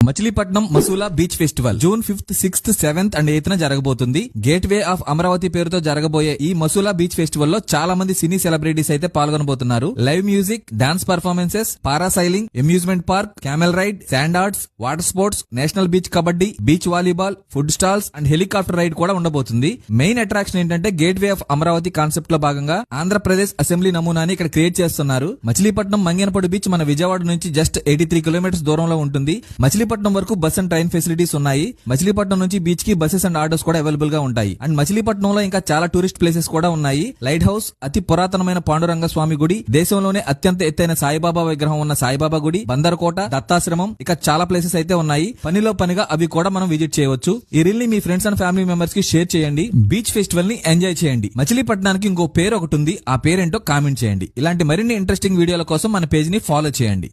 Machilipatnam Masula beach festival June 5th, 6th, 7th and 8th జరగబోతుంది. Gate way of Amaravati పేరుతో జరగబోయే ఈ మసూలా బీచ్ ఫెస్టివల్ లో చాలా మంది సినీ సెలబ్రిటీస్ అయితే పాల్గొనబోతున్నారు. Live music, dance performances, parasailing, amusement park, camel ride, sand arts, water sports, national beach kabaddi, beach volleyball, food stalls and helicopter ride కూడా ఉండబోతుంది. మెయిన్ అట్రాక్షన్ ఏంటంటే gateway of Amaravati concept లో భాగంగా ఆంధ్రప్రదేశ్ అసెంబ్లీ నమూనాని ఇక్కడ create చేస్తున్నారు. Machilipatnam మంగేనపడు beach మన విజయవాడ నుంచి just 83 kilometres దూరంలో ఉంటుంది. మచిలీపట్నం వరకు బస్ అండ్ ట్రైన్ ఫెసిలిటీస్ ఉన్నాయి. మచిలీపట్నం నుంచి బీచ్ కి బస్సెస్ అండ్ ఆటోస్ కూడా అవైలబుల్ గా ఉంటాయి. అండ్ మచిలీపట్నంలో ఇంకా చాలా టూరిస్ట్ ప్లేసెస్ కూడా ఉన్నాయి. లైట్ హౌస్, అతి పురాతనమైన పాండురంగ స్వామి గుడి, దేశంలోనే అత్యంత ఎత్తైన సాయిబాబా విగ్రహం ఉన్న సాయిబాబా గుడి, బందరకోట, దత్తాశ్రమం, ఇక చాలా ప్లేసెస్ అయితే ఉన్నాయి. పనిలో పనిగా అవి కూడా మనం విజిట్ చేయవచ్చు. ఈ రీల్ ని మీ ఫ్రెండ్స్ అండ్ ఫ్యామిలీ మెంబర్స్ కి షేర్ చేయండి. బీచ్ ఫెస్టివల్ ని ఎంజాయ్ చేయండి. మచిలీపట్నానికి ఇంకో పేరు ఒకటి ఉంది, ఆ పేరేంటో కామెంట్ చేయండి. ఇలాంటి మరిన్ని ఇంట్రెస్టింగ్ వీడియోల కోసం మన పేజ్ ని ఫాలో చేయండి.